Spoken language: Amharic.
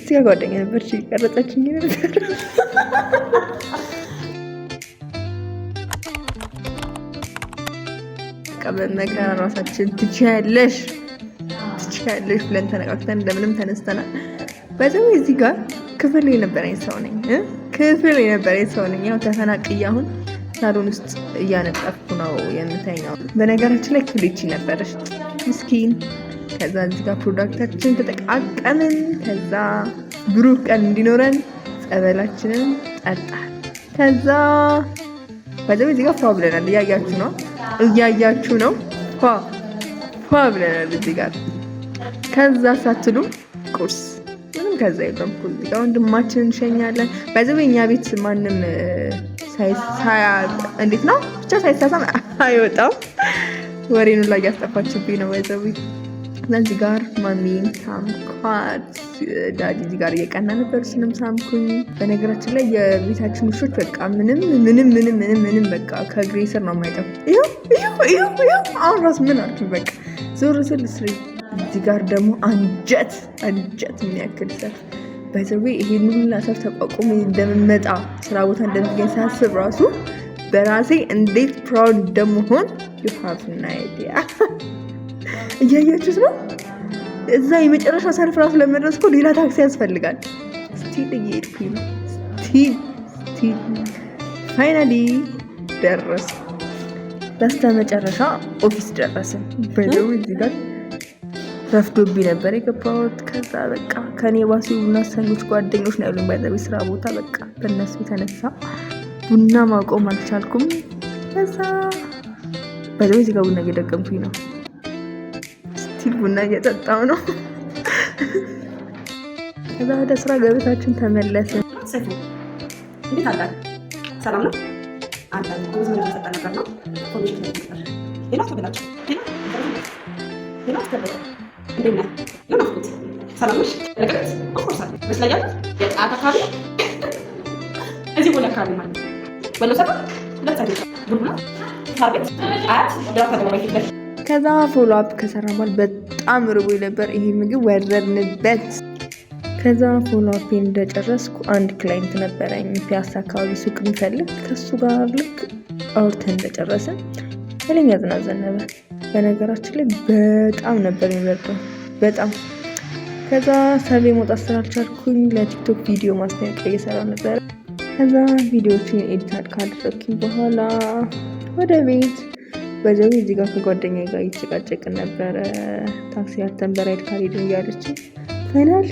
እዚህ ጓደኛ ነበረች ቀረጸችኝ ነበር። በመከራ ራሳችን ትችያለሽ ብለን ተነቃቅተን እንደምንም ተነስተናል። በዛው እዚህ ጋር ክፍል የነበረኝ ሰው ነኝ። ያው ተፈናቅዬ አሁን ሳሎን ውስጥ እያነጠፍኩ ነው የምተኛው። በነገራችን ላይ ክፍል ይቺ ነበረች ምስኪን። ከዛ እዚህ ጋር ፕሮዳክታችን ተጠቃቀምን። ከዛ ብሩህ ቀን እንዲኖረን ጸበላችንን ጠጣን። ከዛ በዛው እዚህ ጋር ፏ ብለናል። እያያችሁ ነው ፏ ብለናል እዚህ ጋር። ከዛ ሳትሉ ቁርስ ምንም ከዛ የለም። እዚህ ጋር ወንድማችንን እንሸኛለን። በዛው የኛ ቤት ማንም እንዴት ነው ብቻ ሳይሳሳም አይወጣም። ወሬኑ ላይ ያስጠፋችብኝ ነው። በዛው እዚህ ጋር ማሚን ሳምኳት። ዳዲ እዚህ ጋር እየቀና ነበር፣ እሱንም ሳምኩኝ። በነገራችን ላይ የቤታችን ውሾች በቃ ምንም በቃ ከእግሬ ስር ነው የማይጠፉ። ይኸው አሁን ራሱ ምን አልኩኝ በቃ ዞር ስል ስሪ። እዚህ ጋር ደግሞ አንጀት የሚያክል ሰልፍ። በዛው ይሄን ሁሉ ሰልፍ ተቋቁሞ እንደምመጣ ስራ ቦታ እንደምገኝ ሳስብ ራሱ በራሴ እንዴት ፕራውድ እንደምሆን you have no idea። እያያችሁት ነው። እዛ የመጨረሻ ሰልፍ ራሱ ለመድረስ እኮ ሌላ ታክሲ ያስፈልጋል። ስቲል እየሄድኩኝ ነው። ስቲል ፋይናሊ ደረስ። በስተመጨረሻ ኦፊስ ደረስን። በዛው እዚህ ጋር ረፍዶብኝ ነበር የገባሁት። ከዛ በቃ ከኔ ባሱ ቡና ሰኞች ጓደኞች ነው ያሉኝ ባይዘቤ ስራ ቦታ። በቃ በእነሱ የተነሳ ቡና ማቆም አልቻልኩም። ከዛ ባይዘቤ እዚህ ጋር ቡና እየደገምኩኝ ነው። ስቲል ቡና እየጠጣሁ ነው። ከዛ ወደ ስራ ገበታችን ተመለስን። ሰይፉ እንዴት አለ? ሰላም ነው? አንተ ብዙ ምን ተሰጠ ነገር ነው? ኮሚሽን ተሰጠ። ሌላ ተበላጭ ሌላ ተበላጭ እንዴት ነህ? ለማፍኩት ሰላም ነሽ? ለቀት አቆርሳለሁ መስለኛል። የጣታ ካቢ እዚህ ወላ ካቢ ማለት ወሎ ሰፈር ለታዲያ ቡና ታርጌት አት ዳታ ደረባይ ይፈል። ከዛ ፎሎ አፕ ከሰራማል በጣም ርቦኝ ነበር። ይሄ ምግብ ወረድንበት። ከዛ ፎሎ አፕ እንደጨረስኩ አንድ ክላይንት ነበረኝ ፒያሳ አካባቢ ሱቅ የሚፈልግ። ከሱ ጋር ልክ አውርተን እንደጨረስን ኃይለኛ ዝናብ ዘነበ። በነገራችን ላይ በጣም ነበር የሚበርደው በጣም። ከዛ ሰርቬ መውጣት ስላልቻልኩኝ ለቲክቶክ ቪዲዮ ማስታወቂያ እየሰራሁ ነበር። ከዛ ቪዲዮዎችን ኤዲት ካደረግኩኝ በኋላ ወደ ቤት። በዛው እዚህ ጋር ከጓደኛዬ ጋር እየተጨቃጨቅን ነበረ። ታክሲ አተን በራይድ ካልሄድን እያለች ፋይናሊ